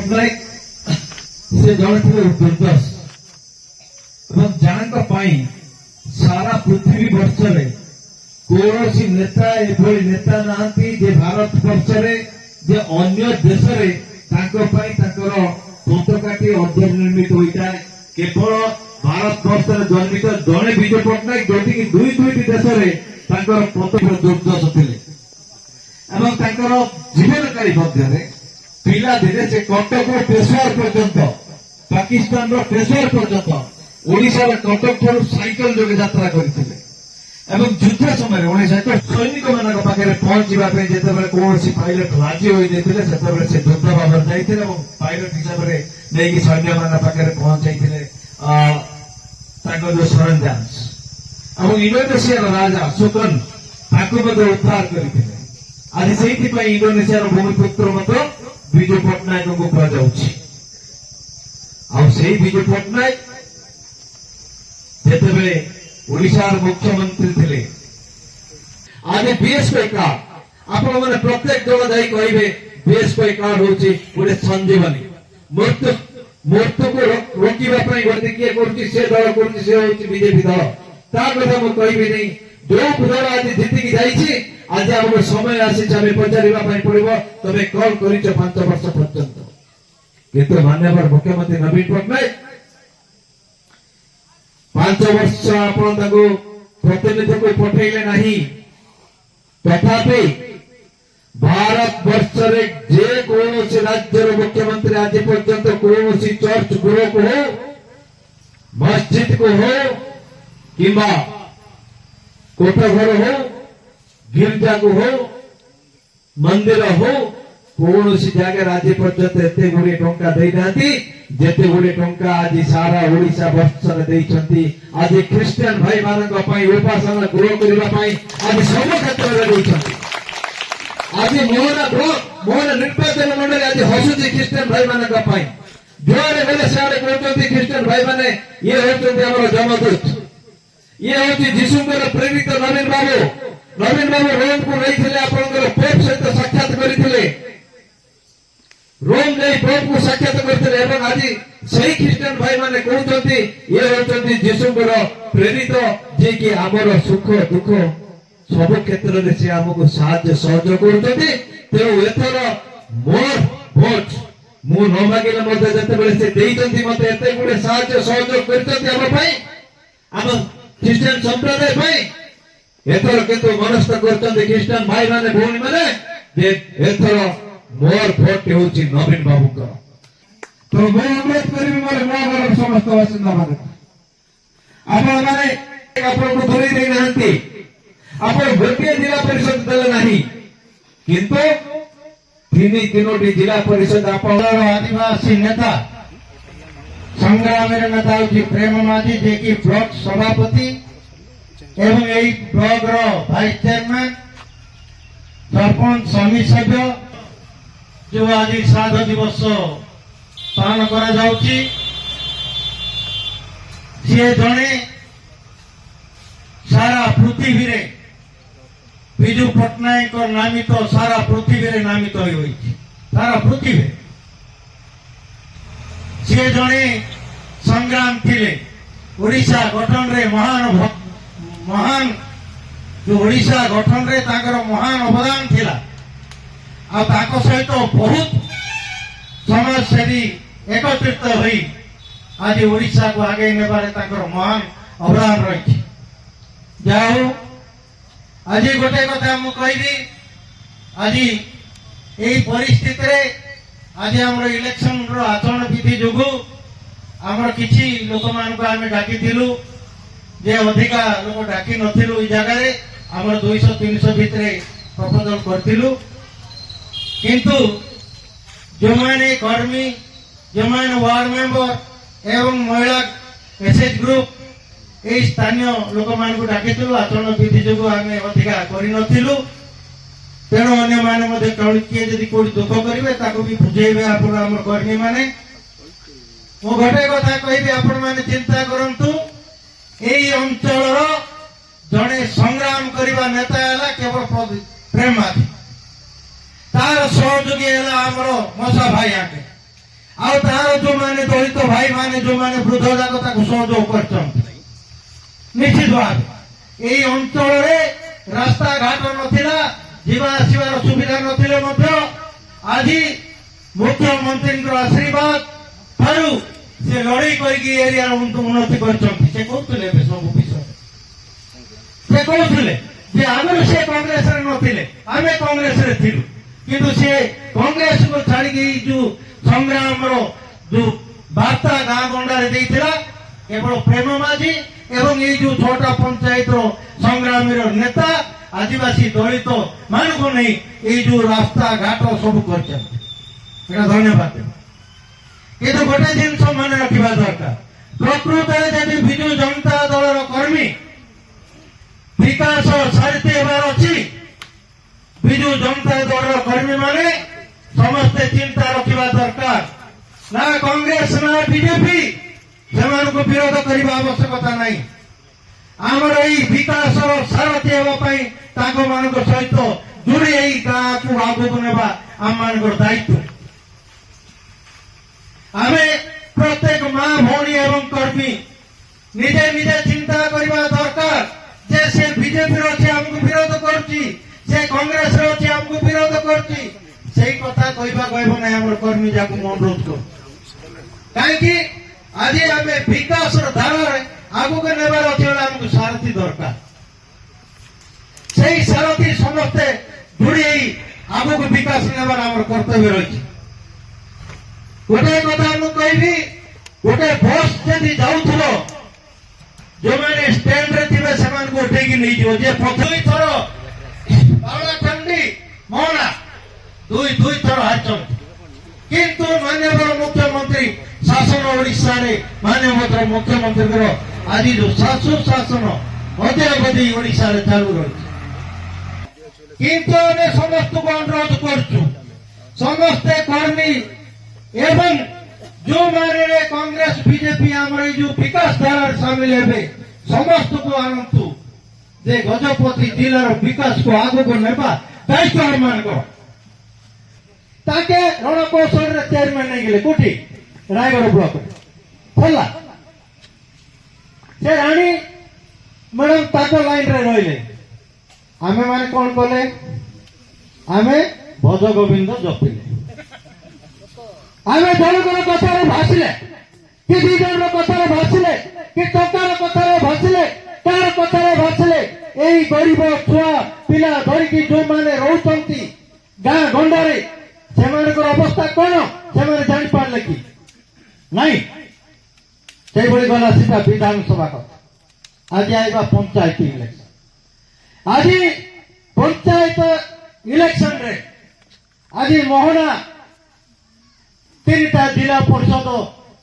पट्टनायक से जड़े थे दुर्दश एवं सारा पृथ्वी वर्ष कौन नेता एभली नेता नांती जे भारत वर्ष जे अन्य देश पताकाटी निर्मित होता है केवल भारत वर्ष जन्मित जड़े विजय पट्टनायक जोटि की दुई दुईटी देश पताका दुर्दश थे जीवनकारी मध्य पिला दिने से कटक पेशवर पर्यंत पाकिस्तान पेशवर पर्यंत ओडिशा कटक ठार साइकेल जोगे यात्रा करते युद्ध समय सैनिक मान पाखे पहुंचापी जिते कौन पायलट राजी होते से युद्ध भाव जाते पायलट हिसाब से नहीं सैन्य मान पाखे पहुंचाई जो सरंजाम इंडोनेशिया राजा सुकन उद्धार करते आज से इंडोनेशिया भूमिपुत्र मत विजय पट्टनायक को कहुच्छी विजय पट्टनायक जिते ओडिशार मुख्यमंत्री थे आज बीएसपी कार्ड आपण मैंने प्रत्येक दल जा कहे बीएसपी कार्ड हूँ गोटे संजीवनी मृत्यु को रोकवाई गोटे किए दल बीजेपी दल ता कथा मुझे कहबी नहीं जो दल आज जीतिकी जाइए आज आम समय आसी पचार पड़ो तुम कौन कर 5 वर्ष पर्यंत किंतु माननीय मुख्यमंत्री नवीन पट्टनायक 5 वर्ष आपण प्रतिनिधि को पठेले नहीं तथापि भारत वर्ष जे कौन राज्यर मुख्यमंत्री आज पर्यंत कौन चर्च गृह को हो मस्जिद को हो कि कोठघर हो गिरजा को हो मंदिर हो कौन जगह आज पर्यंत एत गुड़े टंका जेते गुड़े टंका आज सारा ओडिशा वर्ष आज ख्रीस्टियान भाई मान उपासना गृह करने आज सब क्षेत्र में आज मोहन निर्वाचन मंडल आज हसुची ख्रीस्टियान भाई मान जुआड़े गले सियाड़े कहते ख्रीस्टियान भाई मैंने ये होम जमदूत ये हूँ जीशुंकर प्रेरित नवीन बाबू रोम को नहीं पोप सहित साक्षात करते रोम नहीं पोप को साक्षात करते आज सही ख्रीस्टियान भाई मैंने कहते ये हूँ जीशुंकर प्रेरित जे कि आमर सुख दुख सब क्षेत्र में से आमको साहाय्य सहयोग करू एथर मोर भोट मु न मागिले जिते मत एत गुड़े साहाय्य सहयोग कर ख्रीस्टियान संप्रदाय एथर किंतु मनस्थ कर ख्रीस्टियान भाई माने भौणी माने एथर मोर भोट हूँ नवीन बाबू तो मैं अनुरोध करी मोर नगर समस्त बासिंदा मान आपण माने आपण को धरी दे नांती आपण गोटे जिला परिषद देले नहीं किंतु तीनोटी जिला परिषद आपण आदिवासी नेता संग्राम नेता हूँ प्रेम माझी जे कि ब्लॉक सभापति एवं यही ब्लॉक वाइस चेयरमैन सरपंच समिति सभ्य जो आज श्राद्ध दिवस पालन करा जड़े सारा पृथ्वी रे विजु पट्टनायक नामित सारा पृथ्वी रे नामित सारा पृथ्वी सी जड़े संग्राम थिले ओडिशा गठन रे महान जो ओडिशा गठन रे ताकर महान अवदान थिला आ ताको सहित बहुत समाज सेवी एकत्रित होई आज ओडिशा को आगे नेबारे ताकर महान अवदान रही जाओ आज गोटे कथा मु कहबी आज यही परिस्थिति रे आज आम इलेक्शन आचरण विधि जो आमर किसी लोक मान डाकी जे अधिका लोक डाकी नथिलु जगह आम 200-300 भितर प्रपोजल करूँ किंतु जो मैंने कर्मी जो मैंने वार्ड मेंबर एवं महिला एसएच ग्रुप यही स्थानीय लोक मान डाकी आचरण विधि जो आम अधिका कर तेणु अन्य किए जदि कोई दुख करेंगे भी बुझेबे आम कर्मी माने मु गोटे कथा कहि आपण माने चिंता करंतु एई अंचल जड़े संग्राम करवा नेता है केवल प्रेम तार सहयोगी है आमर मशा भाई आके ଆଉ ତାର ଯୋଉମାନେ ଦଳିତ ଭାଇ ମାନେ ଯୋଉମାନେ ବୃଦ୍ଧ ଯାକ ତାକୁ ସହଯୋଗ କରିଛନ୍ତି ନିଶ୍ଚିତ ଭାବେ এই ଅଞ୍ଚଳରେ ରାସ୍ତାଘାଟ ନଥିଲା, ଯିବା ଆସିବାର ସୁବିଧା ନଥିଲେ ମଧ୍ୟ ଆଜି ମୁଖ୍ୟମନ୍ତ୍ରୀଙ୍କର ଆଶୀର୍ବାଦ ଠାରୁ ସେ ଲଢେଇ କରିକି ଏରିଆର ଉନ୍ନତି କରିଛନ୍ତି। ସେ କହୁଥିଲେ ଏବେ ସବୁ ବିଷୟ ସେ କହୁଥିଲେ ଯେ ଆଗରୁ ସେ କଂଗ୍ରେସରେ ନଥିଲେ, ଆମେ କଂଗ୍ରେସରେ ଥିଲୁ, କିନ୍ତୁ ସେ କଂଗ୍ରେସକୁ ଛାଡିକି ଯୋଉ ସଂଗ୍ରାମର ଯୋଉ ବାର୍ତ୍ତା ଗାଁ ଗଣ୍ଡାରେ ଦେଇଥିଲା କେବଳ ପ୍ରେମ ମାଝୀ ଏବଂ এই ଯୋଉ ଛଅଟା ପଞ୍ଚାୟତର ସଂଗ୍ରାମୀର ନେତା ଆଦିବାସୀ ଦଳିତ ମାନଙ୍କୁ ନେଇ এই ଯୋଉ ରାସ୍ତା ଘାଟ ସବୁ କରିଛନ୍ତି। এটা ଧନ୍ୟବାଦ। କିନ୍ତୁ ଗୋଟେ ଜିନିଷ ମନେ ରଖିବା ଦରକାର, ପ୍ରକୃତରେ ଯଦି ବିଜୁ ଜନତା ଦଳର କର୍ମୀ ବିକାଶ ସାରିତେ ହେବାର ଅଛି, ବିଜୁ ଜନତା ଦଳର କର୍ମୀ ମାନେ ସମସ୍ତେ ଚିନ୍ତା ରଖିବା ଦରକାର। ନା କଂଗ୍ରେସ ନା ବିଜେପି ସେମାନଙ୍କୁ ବିରୋଧ କରିବା ଆବଶ୍ୟକତା ନାହିଁ। ଆମର ଏଇ ବିକାଶର ସାରଥୀ ହେବା ପାଇଁ ତାଙ୍କ ମାନଙ୍କ ସହିତ ଯୋଡ଼ି ଏଇ ଗାଁକୁ ଆଗକୁ ନେବା ଆମମାନଙ୍କର ଦାୟିତ୍ୱ। ଆମେ ପ୍ରତ୍ୟେକ ମା ଭଉଣୀ ଏବଂ କର୍ମୀ ନିଜେ ନିଜେ ଚିନ୍ତା କରିବା ଦରକାର ଯେ ସେ ବିଜେପିର ଅଛି ଆମକୁ ବିରୋଧ କରୁଛି, ସେ କଂଗ୍ରେସର ଅଛି ଆମକୁ ବିରୋଧ କରୁଛି, ସେଇ କଥା କହିବା କହିବ ନାହିଁ। ଆମର କର୍ମୀ ଯାକୁ ମୁଁ ଅନୁରୋଧ କରୁଛୁ, କାହିଁକି ଆଜି ଆମେ ବିକାଶର ଧାରାରେ ଆଗକୁ ନେବାର ଅଛି ବୋଲି ଆମକୁ ସାରଥୀ ଦରକାର। ସେଇ ସାରଥୀ ସମସ୍ତେ ଯୋଡ଼ି ଆଗକୁ ବିକାଶ ନେବାର ଆମର କର୍ତ୍ତବ୍ୟ ରହିଛି। ଗୋଟେ କଥା ମୁଁ କହିବି, ଗୋଟେ ବସ୍ ଯଦି ଯାଉଥିବ ଯୋଉମାନେ ଷ୍ଟାଣ୍ଡରେ ଥିବେ ସେମାନଙ୍କୁ ଉଠେଇକି ନେଇଯିବ। ଯେ ଦୁଇ ଥର ବାଳଚଣ୍ଡୀ ମହଣା ଦୁଇ ଥର ହାରିଛନ୍ତି, କିନ୍ତୁ ମାନ୍ୟବର ମୁଖ୍ୟମନ୍ତ୍ରୀ ଶାସନ ଓଡ଼ିଶାରେ ମାନ୍ୟବର ମୁଖ୍ୟମନ୍ତ୍ରୀଙ୍କର ଆଜି ଯୋଉ ଶାସନ ଅଦ୍ୟାବଧି ଓଡ଼ିଶାରେ ଚାଲୁ ରହିଛି। କିନ୍ତୁ ଆମେ ସମସ୍ତଙ୍କୁ ଅନୁରୋଧ କରୁଛୁ, ସମସ୍ତେ କର୍ମୀ ଏବଂ ଯୋଉମାନେ କଂଗ୍ରେସ ବିଜେପି ଆମର ଏଇ ଯୋଉ ବିକାଶ ଧାରାରେ ସାମିଲ ହେବେ ସମସ୍ତଙ୍କୁ ଆଣନ୍ତୁ ଯେ ଗଜପତି ଜିଲ୍ଲାର ବିକାଶକୁ ଆଗକୁ ନେବା ଦାୟିତ୍ୱ ଆମମାନଙ୍କର। ତାକେ ରଣକୌଶଳରେ ଚେୟାରମ୍ୟାନ ନେଇଗଲେ କୋଉଠି ରାୟଗଡ଼ ବ୍ଲକରେ ଖୋଲା, ସେ ରାଣୀ ମ୍ୟାଡାମ ତାଙ୍କ ଲାଇନରେ ରହିଲେ। ଆମେ ମାନେ କଣ କଲେ, ଆମେ ଭଜ ଗୋବିନ୍ଦ ଜପିଲେ, ଆମେ ଜଣଙ୍କର କଥାରେ ଭାସିଲେ କି ଦି ଜଣର କଥାରେ ଭାସିଲେ କି ଟଙ୍କାର କଥାରେ ଭାସିଲେ କାହାର କଥାରେ ଭାସିଲେ। ଏଇ ଗରିବ ଛୁଆ ପିଲା ଧରିକି ଯୋଉମାନେ ରହୁଛନ୍ତି ଗାଁ ଗଣ୍ଡାରେ ସେମାନଙ୍କର ଅବସ୍ଥା କଣ ସେମାନେ ଜାଣିପାରିଲେ କି ନାଇଁ? ସେଇଭଳି ଗଲା ସିଧା ବିଧାନସଭା କଥା। ଆଜି ଆଇବା ପଞ୍ଚାୟତ ଇଲେକ୍ସନ। ଆଜି ପଞ୍ଚାୟତ ଇଲେକ୍ସନରେ ଆଜି ମୋହନା ତିନିଟା ଜିଲ୍ଲା ପରିଷଦ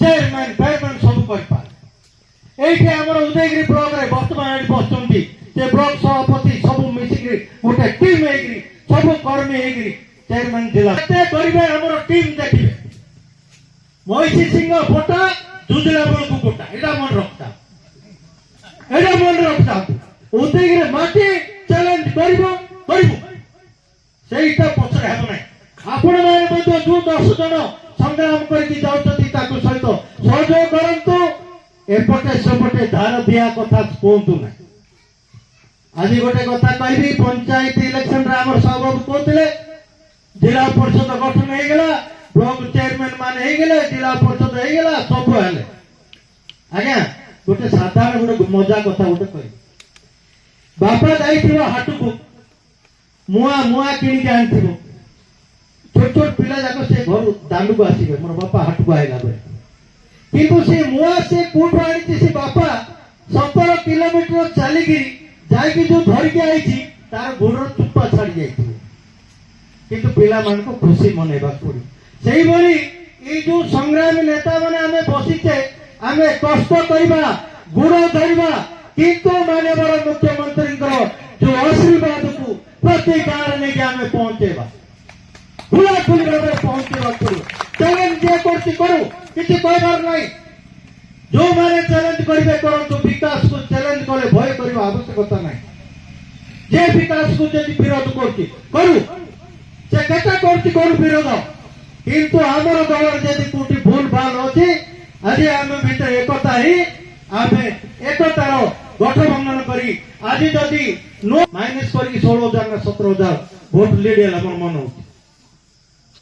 ଚେୟାରମ୍ୟାନ ଫେୟାରମ୍ୟାନ ସବୁ କରିପାରେ। এইটি আমার উদয়গিরি ব্লকরে বর্তমান এটি বসুଛନ୍ତି যে ব্লক সভাপতি সবু মিশিকি গোটে টিম হয়েকি সবু কর্মী হয়েকি চেয়ারম্যান জেলা করবে আমার টিম দেখবে মহিষী সিংহ ফোটা দুদিলা বেলকু গোটা এটা মনে রাখতা এটা মনে রাখতা উদয়গিরি মাটি চ্যালেঞ্জ করব সেইটা পছরে ହେବ ନାହିଁ। ଆପଣମାନେ ମଧ୍ୟ ଯୋଉ 10 ଜଣ ସଂଗ୍ରାମ କରିକି ଯାଉଛନ୍ତି ତାକୁ ସହିତ ସହଯୋଗ କରନ୍ତୁ। ଏପଟେ ସେପଟେ ଧାର ଦିଆ କଥା କୁହନ୍ତୁ ନାହିଁ। ଆଜି ଗୋଟେ କଥା କହିବି, ପଞ୍ଚାୟତ ଇଲେକ୍ସନରେ ଆମର ସଭାପତି କହୁଥିଲେ ଜିଲ୍ଲା ପରିଷଦ ଗଠନ ହେଇଗଲା, ବ୍ଲକ ଚେୟାରମ୍ୟାନ ମାନେ ହେଇଗଲେ, ଜିଲ୍ଲା ପରିଷଦ ହେଇଗଲା, ସବୁ ହେଲେ। ଆଜ୍ଞା ଗୋଟେ ସାଧାରଣ ଗୋଟେ ମଜା କଥା ଗୋଟେ କହିବି। ବାପା ଯାଇଥିବ ହାଟକୁ ମୁଆ କିଣିକି ଆଣିଥିବ, ଛୋଟ ଛୋଟ ପିଲା ଯାକ ସେ ଘରୁ ଦାଣ୍ଡକୁ ଆସିବେ ମୋର ବାପା ହାଟକୁ ଆଇଲା ବେଳେ, କିନ୍ତୁ ସେ ମୁଆ ସେ କୋଉଠୁ ଆଣିଛି ସେ ବାପା 17 କିଲୋମିଟର ଚାଲିକି ଯାଇକି ଯୋଉ ଧରିକି ଆଇଛି ତାର ଗୋଡର ଚୁପା ଛାଡି ଯାଇଥିବ, କିନ୍ତୁ ପିଲାମାନଙ୍କୁ ଖୁସି ମନେଇବାକୁ ପଡିବ। ସେଇଭଳି ଏଇ ଯୋଉ ସଂଗ୍ରାମୀ ନେତା ମାନେ ଆମେ ବସିଛେ, ଆମେ କଷ୍ଟ କରିବା, ଗୋଡ ଧରିବା, କିନ୍ତୁ ମାନ୍ୟବର ମୁଖ୍ୟମନ୍ତ୍ରୀଙ୍କର ଯୋଉ ଆଶୀର୍ବାଦକୁ ପ୍ରତି ଗାଁରେ ନେଇକି ଆମେ ପହଞ୍ଚେଇବା, ଖୋଲାଖୋଲି ଭାବରେ ପହଞ୍ଚେଇବାକୁ ପଡିବ। ଚ୍ୟାଲେଞ୍ଜ ଯିଏ କରୁଛି କରୁ, କିଛି କହିବାର ନାହିଁ। ଯୋଉମାନେ ଚ୍ୟାଲେଞ୍ଜ କରିବେ କରନ୍ତୁ, ବିକାଶକୁ ଚ୍ୟାଲେଞ୍ଜ କଲେ ଭୟ କରିବା ଆବଶ୍ୟକତା ନାହିଁ। ଯେ ବିକାଶକୁ ଯଦି ବିରୋଧ କରୁଛି କରୁ, ସେ କେତେ କରୁଛି କରୁ ବିରୋଧ, কিন্তু ଆମର ଦଳର ଯଦି କୋଉଠି ଭୁଲ ଭାଲ ଅଛି ଆଜି ଆମେ ଭିତରେ ଏକତା ହିଁ ଆମେ ଏକତାର ଗଠବନ୍ଧନ କରି ଆଜି ଯଦି ମାଇନସ୍ କରିକି 16,000 ନା 17,000 ଭୋଟ ଲିଡ୍ ହେଲା ମୋର ମନ ହଉଛି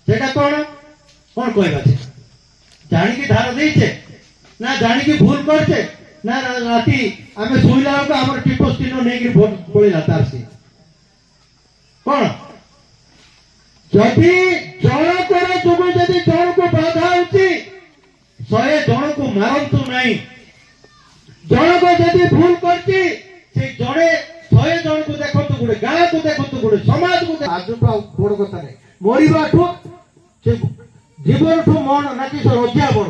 ସେଟା କଣ କହିବା ସେ ଜାଣିକି ଧାର ଦେଇଛେ ନା ଜାଣିକି ଭୁଲ କରିଛେ ନା ରାତି ଆମେ ଶୋଇଲା ବେଳକୁ ଆମର ଟିପସ ଚିହ୍ନ ନେଇକି ଭୋଟ ପଳେଇଲା ତାର ସେ କଣ ଯଦି ଜଣକର ଯୋଗୁଁ ଯଦି ଜଣକୁ ବାଧା ହଉଛି 100 ଜଣକୁ ମାରନ୍ତୁ ନାହିଁ ଜଣକ ଯଦି ଭୁଲ କରିଛି ସେ ଜଣେ 100 ଜଣକୁ ଦେଖନ୍ତୁ ଗୋଟେ ଗାଁକୁ ଦେଖନ୍ତୁ ଗୋଟେ ସମାଜକୁ ଆଜଠୁ ଆଉ ବଡ କଥା ନାହିଁ ମରିବାଠୁ ସେ ଜୀବନଠୁ ମନ ନାକି ସେ ରକ୍ଷା ବଡ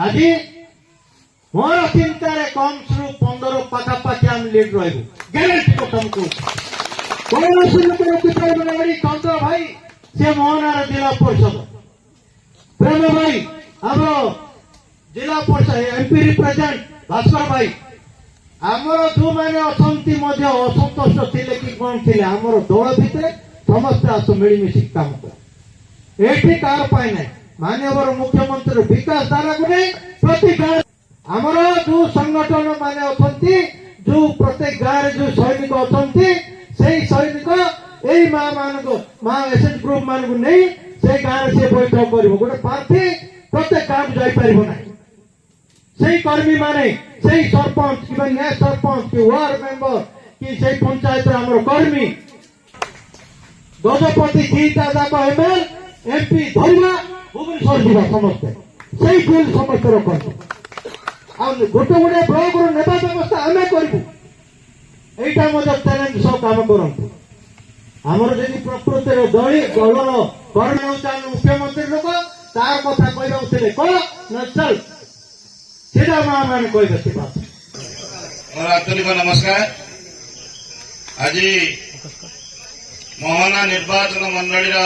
ଆଜି ମୋର ଚିନ୍ତାରେ କମସରୁ 15 ପାଖାପାଖି ଆମେ ଲିଡ୍ ରହିବୁ ଗ୍ୟାରେଣ୍ଟି କଥା ମୁଁ କହୁଛି କୌଣସି ଲୋକର ଚିତ୍ରବନ ଗାଡ଼ି ଚନ୍ଦ୍ର ଭାଇ ସେ ମୋହନାର ଜିଲ୍ଲା ପରିଷଦ ପ୍ରେମ ଭାଇ ଆମର ଜିଲ୍ଲା ପରିଷଦ ଏମପି ରିପ୍ରେଜେଣ୍ଟ ଭାସ୍କର ଭାଇ ଆମର ଯୋଉମାନେ ଅଛନ୍ତି ମଧ୍ୟ ଅସନ୍ତୋଷ ଥିଲେ କି କଣ ଥିଲେ ଆମର ଦଳ ଭିତରେ ସମସ୍ତେ ଆସ ମିଳିମିଶିକି କାମ କର ଏଠି କାହାର ପାଇଁ ନାହିଁ ମାନ୍ୟବର ମୁଖ୍ୟମନ୍ତ୍ରୀ ବିକାଶ ଧାରାକୁ ନେଇ ପ୍ରତି ଗାଁ ଆମର ଯୋଉ ସଂଗଠନ ମାନେ ଅଛନ୍ତି ଯୋଉ ପ୍ରତ୍ୟେକ ଗାଁରେ ଯୋଉ ସୈନିକ ଅଛନ୍ତି ସେଇ ସୈନିକ ଏଇ ମା ଏସଏଚ ଗ୍ରୁପ ମାନଙ୍କୁ ନେଇ ସେଇ ଗାଁରେ ସେ ବୈଠକ କରିବ ଗୋଟେ ପ୍ରାର୍ଥୀ ପ୍ରତ୍ୟେକ ଗାଁକୁ ଯାଇପାରିବ ନାହିଁ ସେଇ କର୍ମୀ ମାନେ ସେଇ ସରପଞ୍ଚ କିମ୍ବା ନ୍ୟାୟ ସରପଞ୍ଚ କି ୱାର୍ଡ ମେମ୍ବର କି ସେଇ ପଞ୍ଚାୟତର ଆମର କର୍ମୀ ଗଜପତି ଦିଟା ଯାକ ଏମଏଲ ଏମପି ଧରିବା ଭୁବନେଶ୍ୱର ଯିବା ସମସ୍ତେ ସେଇ ବିଲ୍ ସମସ୍ତେ ରଖନ୍ତୁ ଆଉ ଗୋଟେ ଗୋଟେ ବ୍ଲକରୁ ନେବା ବ୍ୟବସ୍ଥା ଆମେ କରିବୁ এইটা ମଧ୍ୟ ଚ୍ୟାଲେଞ୍ଜ ସହ କାମ କରନ୍ତୁ ଆମର ଯଦି ପ୍ରକୃତିର ଦଳର କର୍ମୀ ହେଉଛି ଆମେ ମୁଖ୍ୟମନ୍ତ୍ରୀ ଲୋକ ତାର କଥା କହିବାକୁ ଥିଲେ କହ ନା ଚାଲ ସେଟା ମା ମାନେ କହିବେ ସେ କଥା ମୋର ଆନ୍ତରିକ ନମସ୍କାର ଆଜି ମୋହନା ନିର୍ବାଚନ ମଣ୍ଡଳୀର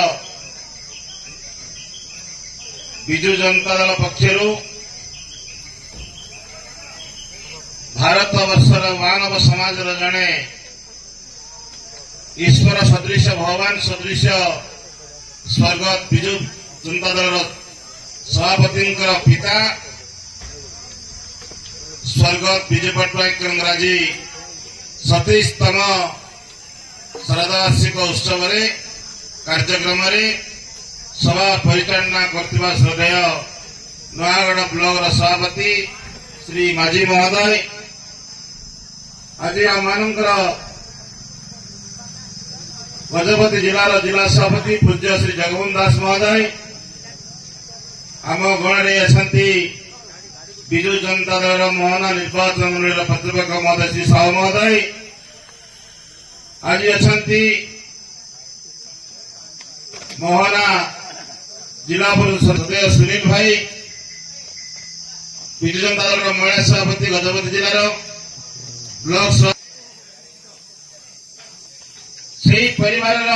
ବିଜୁ ଜନତା ଦଳ ପକ୍ଷରୁ ଭାରତ ବର୍ଷର ମାନବ ସମାଜର ଜଣେ ଈଶ୍ୱର ସଦୃଶ ଭଗବାନ ସଦୃଶ ସ୍ୱର୍ଗତ ବିଜୁ ଜନତା ଦଳର ସଭାପତିଙ୍କର ପିତା ସ୍ୱର୍ଗତ ବିଜୁ ପଟ୍ଟନାୟକଙ୍କର ଆଜି 27ତମ ଶ୍ରାଦ୍ଧବାର୍ଷିକ ଉତ୍ସବରେ କାର୍ଯ୍ୟକ୍ରମରେ ସଭା ପରିଚାଳନା କରୁଥିବା ଶ୍ରଦ୍ଧେୟ ନୟାଗଡ଼ ବ୍ଲକର ସଭାପତି ଶ୍ରୀ ମାଝୀ ମହୋଦୟ ଆଜି ଆମମାନଙ୍କର ଗଜପତି ଜିଲ୍ଲାର ଜିଲ୍ଲା ସଭାପତି ପୂଜ୍ୟ ଶ୍ରୀ ଜଗବନ୍ଧୁ ଦାସ ମହୋଦୟ ଆମ ଗଣରେ ଅଛନ୍ତି ବିଜୁ ଜନତା ଦଳର ମୋହନା ନିର୍ବାଚନ ମଣ୍ଡଳୀର ପ୍ରତିପକ୍ଷ ମହୋଦୟ ଶ୍ରୀ ସାହୁ ମହୋଦୟ ଆଜି ଅଛନ୍ତି ମୋହନା ଜିଲ୍ଲା ପରିଷଦ ସଦସ୍ୟ ସୁନୀଲ ଭାଇ ବିଜୁ ଜନତା ଦଳର ମହିଳା ସଭାପତି ଗଜପତି ଜିଲ୍ଲାର ବ୍ଲକ ସେହି ପରିବାରର